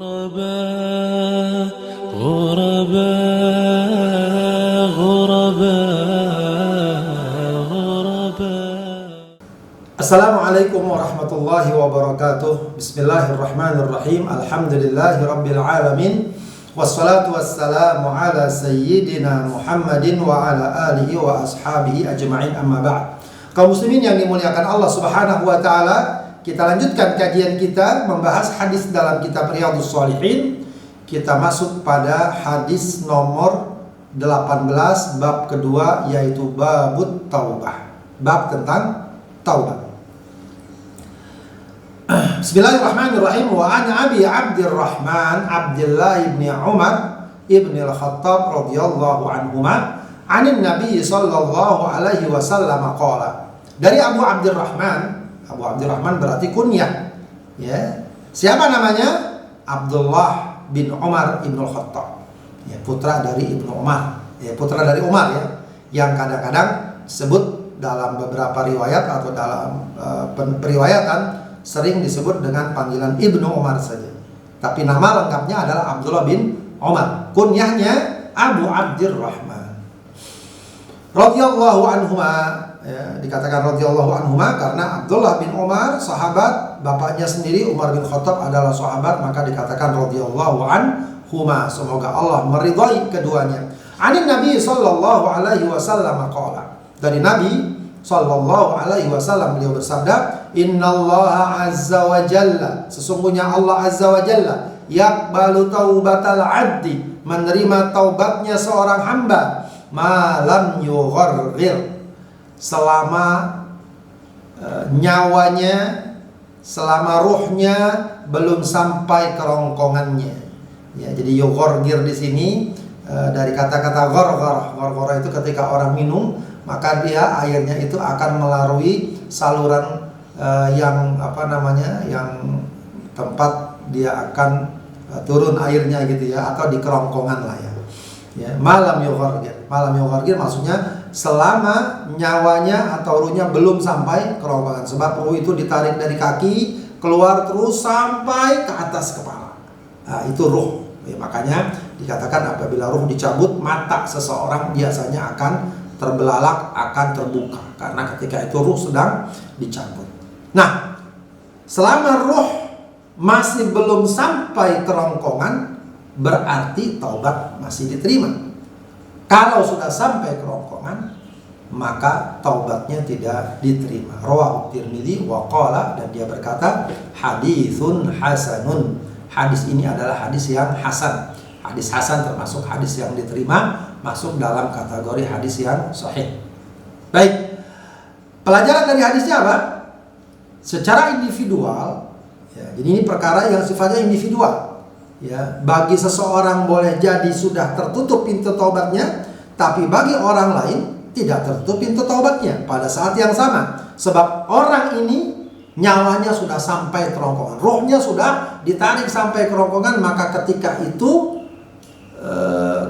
غرباء غرباء غرباء غرباء. Assalamualaikum warahmatullahi wabarakatuh. Bismillahirrahmanirrahim. Alhamdulillahi rabbil alamin. Wassalatu wassalamu ala sayyidina Muhammadin wa ala alihi wa ashabihi ajma'in, amma ba'd. Kaum muslimin yang dimuliakan Allah Subhanahu wa taala, kita lanjutkan kajian kita membahas hadis dalam kitab Riyadhus Shalihin. Kita masuk pada hadis nomor 18 bab kedua, yaitu babut taubah. Bab tentang taubat. Bismillahirrahmanirrahim. Wa an Abi Abdurrahman Abdullah ibn Umar ibn al-Khattab radhiyallahu anhuma anin Nabi sallallahu alaihi wasallam qala. Dari Abu Abdurrahman. Abu Abdurrahman berarti kunyah, ya. Siapa namanya? Abdullah bin Umar ibn al-Khattab, ya, putra dari Ibnu Umar, ya, putra dari Umar, ya, yang kadang-kadang disebut dalam beberapa riwayat atau dalam periwayatan sering disebut dengan panggilan Ibnu Umar saja. Tapi nama lengkapnya adalah Abdullah bin Umar. Kunyahnya Abu Abdurrahman. Radhiyallahu anhuma, ya, dikatakan radhiyallahu anhuma karena Abdullah bin Umar sahabat, bapaknya sendiri Umar bin Khattab adalah sahabat, maka dikatakan radhiyallahu anhuma. Semoga Allah meridhai keduanya. Anin Nabi sallallahu alaihi wasallam qala. Dari Nabi sallallahu alaihi wasallam beliau bersabda, innallaha azza wa jalla, sesungguhnya Allah azza wa jalla yaqbalu taubatal 'abdi, menerima taubatnya seorang hamba, malam yugharghir, selama nyawanya, selama ruhnya belum sampai kerongkongannya. Ya, jadi yugharghir di sini dari kata-kata gharghar. Gharghar itu ketika orang minum, maka dia airnya itu akan melalui saluran yang tempat dia akan turun airnya gitu ya, atau di kerongkongan lah ya. Ya, malam yugharghir. Malam yugharghir maksudnya selama nyawanya atau ruhnya belum sampai kerongkongan. Sebab ruh itu ditarik dari kaki keluar terus sampai ke atas kepala. Nah, itu ruh. Ya, makanya dikatakan apabila ruh dicabut, mata seseorang biasanya akan terbelalak, akan terbuka, karena ketika itu ruh sedang dicabut. Nah, selama ruh masih belum sampai kerongkongan, berarti taubat masih diterima. Kalau sudah sampai kerongkongan, maka taubatnya tidak diterima. Rawahu Tirmidzi wa qala, dan dia berkata haditsun hasanun. Hadis ini adalah hadis yang hasan. Hadis hasan termasuk hadis yang diterima, masuk dalam kategori hadis yang sahih. Baik. Pelajaran dari hadisnya apa? Secara individual, ya, jadi ini perkara yang sifatnya individual. Ya, bagi seseorang boleh jadi sudah tertutup pintu taubatnya, tapi bagi orang lain tidak tertutup pintu taubatnya pada saat yang sama. Sebab orang ini nyawanya sudah sampai kerongkongan, rohnya sudah ditarik sampai kerongkongan, maka ketika itu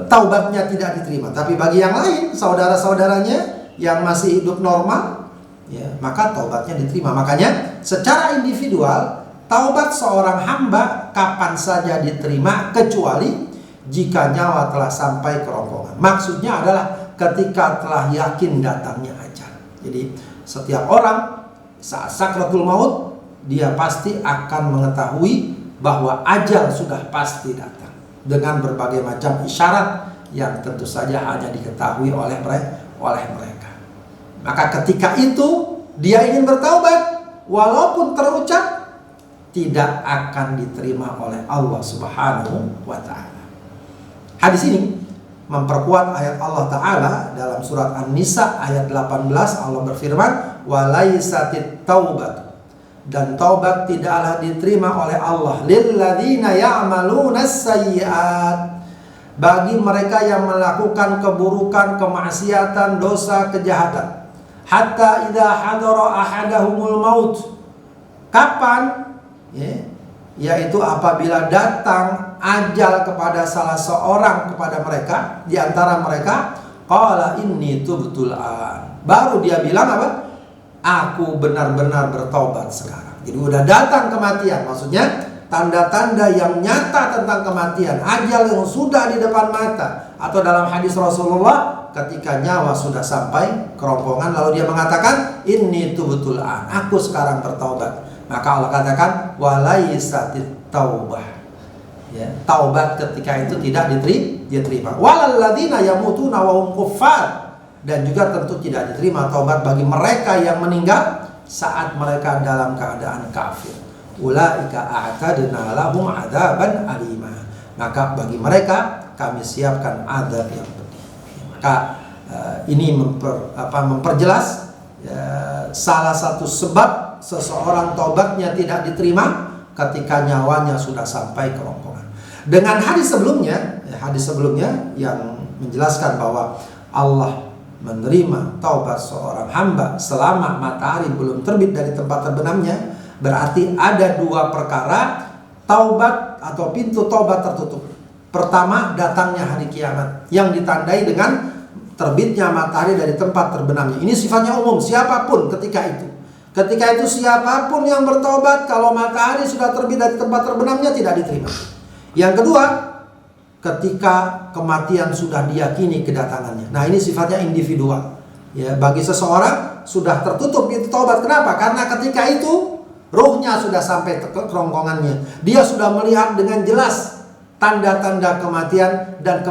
taubatnya tidak diterima. Tapi bagi yang lain, saudara-saudaranya yang masih hidup normal, ya, maka taubatnya diterima. Makanya secara individual, taubat seorang hamba kapan saja diterima, kecuali jika nyawa telah sampai kerongkongan. Maksudnya adalah ketika telah yakin datangnya ajal. Jadi setiap orang saat sakratul maut, dia pasti akan mengetahui bahwa ajal sudah pasti datang, dengan berbagai macam isyarat yang tentu saja hanya diketahui oleh mereka. Maka ketika itu dia ingin bertaubat, walaupun terucap, tidak akan diterima oleh Allah Subhanahu wa ta'ala. Hadis ini memperkuat ayat Allah Ta'ala dalam surat An-Nisa ayat 18. Allah berfirman, walaisatit taubat, dan taubat tidaklah diterima oleh Allah, lilladzina ya'malunas sayyi'at, bagi mereka yang melakukan keburukan, kemaksiatan, dosa, kejahatan, hatta idza hadara ahadahumul maut, kapan? Ya, yaitu apabila datang ajal kepada salah seorang kepada mereka, di antara mereka, qala inni tubtul an, baru dia bilang apa? Aku benar-benar bertobat sekarang. Jadi udah datang kematian, maksudnya tanda-tanda yang nyata tentang kematian, ajal yang sudah di depan mata. Atau dalam hadis Rasulullah, ketika nyawa sudah sampai kerongkongan, lalu dia mengatakan, inni tubtul an, aku sekarang bertaubat. Maka Allah katakan, walaisatit taubah, ya, taubat ketika itu tidak diterima. Walalladzina yamutuna wa hum kuffar, dan juga tentu tidak diterima taubat bagi mereka yang meninggal saat mereka dalam keadaan kafir. Ulaika a'tadna lahum adzaban alima, maka bagi mereka kami siapkan azab yang pedih. Maka ini memperjelas salah satu sebab seseorang taubatnya tidak diterima ketika nyawanya sudah sampai kerongkongan. Dengan hadis sebelumnya yang menjelaskan bahwa Allah menerima taubat seorang hamba selama matahari belum terbit dari tempat terbenamnya, berarti ada dua perkara taubat atau pintu taubat tertutup. Pertama, datangnya hari kiamat yang ditandai dengan terbitnya matahari dari tempat terbenamnya. Ini sifatnya umum, siapapun ketika itu. Ketika itu siapapun yang bertobat, kalau matahari sudah terbit dari tempat terbenamnya tidak diterima. Yang kedua, ketika kematian sudah diyakini kedatangannya. Nah, ini sifatnya individual. Ya, bagi seseorang sudah tertutup itu taubat. Kenapa? Karena ketika itu ruhnya sudah sampai ke kerongkongannya. Dia sudah melihat dengan jelas tanda-tanda kematian, dan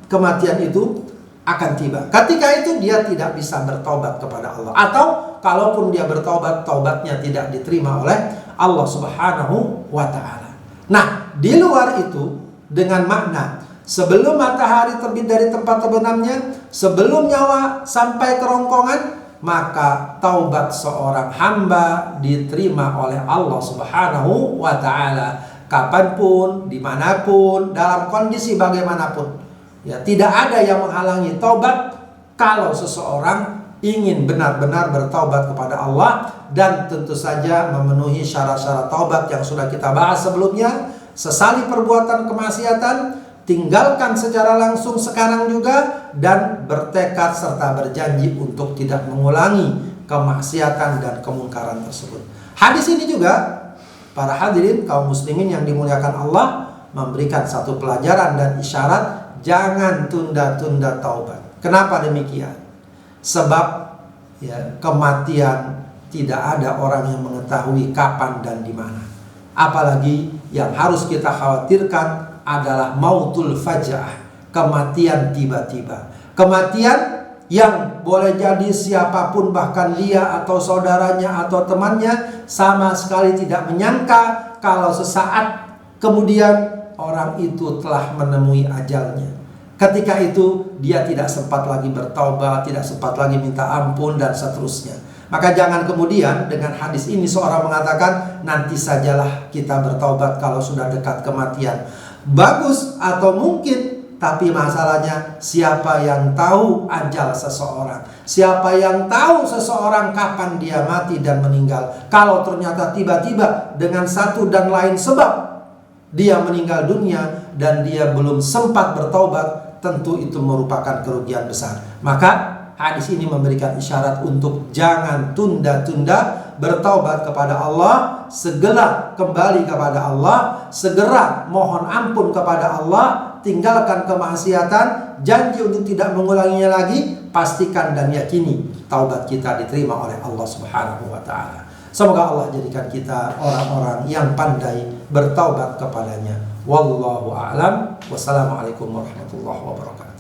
kematian itu akan tiba. Ketika itu dia tidak bisa bertobat kepada Allah. Atau kalaupun dia bertobat, taubatnya tidak diterima oleh Allah Subhanahu wa ta'ala. Nah, di luar itu, dengan makna sebelum matahari terbit dari tempat terbenamnya, sebelum nyawa sampai kerongkongan, maka taubat seorang hamba diterima oleh Allah Subhanahu wa ta'ala kapanpun, dimanapun, dalam kondisi bagaimanapun. Ya, tidak ada yang menghalangi taubat kalau seseorang ingin benar-benar bertaubat kepada Allah, dan tentu saja memenuhi syarat-syarat taubat yang sudah kita bahas sebelumnya. Sesali perbuatan kemaksiatan, tinggalkan secara langsung sekarang juga, dan bertekad serta berjanji untuk tidak mengulangi kemaksiatan dan kemungkaran tersebut. Hadis ini juga, para hadirin kaum muslimin yang dimuliakan Allah, memberikan satu pelajaran dan isyarat, jangan tunda-tunda taubat. Kenapa demikian? Sebab ya, kematian tidak ada orang yang mengetahui kapan dan di mana. Apalagi yang harus kita khawatirkan adalah mautul faja'ah, kematian tiba-tiba. Kematian yang boleh jadi siapapun, bahkan dia atau saudaranya atau temannya, sama sekali tidak menyangka kalau sesaat kemudian orang itu telah menemui ajalnya. Ketika itu dia tidak sempat lagi bertaubat, tidak sempat lagi minta ampun, dan seterusnya. Maka jangan kemudian dengan hadis ini seorang mengatakan, nanti sajalah kita bertaubat kalau sudah dekat kematian. Bagus atau mungkin, tapi masalahnya siapa yang tahu ajal seseorang? Siapa yang tahu seseorang kapan dia mati dan meninggal? Kalau ternyata tiba-tiba dengan satu dan lain sebab dia meninggal dunia dan dia belum sempat bertaubat, tentu itu merupakan kerugian besar. Maka hadis ini memberikan isyarat untuk jangan tunda-tunda bertaubat kepada Allah, segera kembali kepada Allah, segera mohon ampun kepada Allah, tinggalkan kemaksiatan, janji untuk tidak mengulanginya lagi, pastikan dan yakini taubat kita diterima oleh Allah Subhanahu wa ta'ala. Semoga Allah jadikan kita orang-orang yang pandai bertaubat kepadanya. Wallahu a'lam. Wassalamualaikum warahmatullahi wabarakatuh.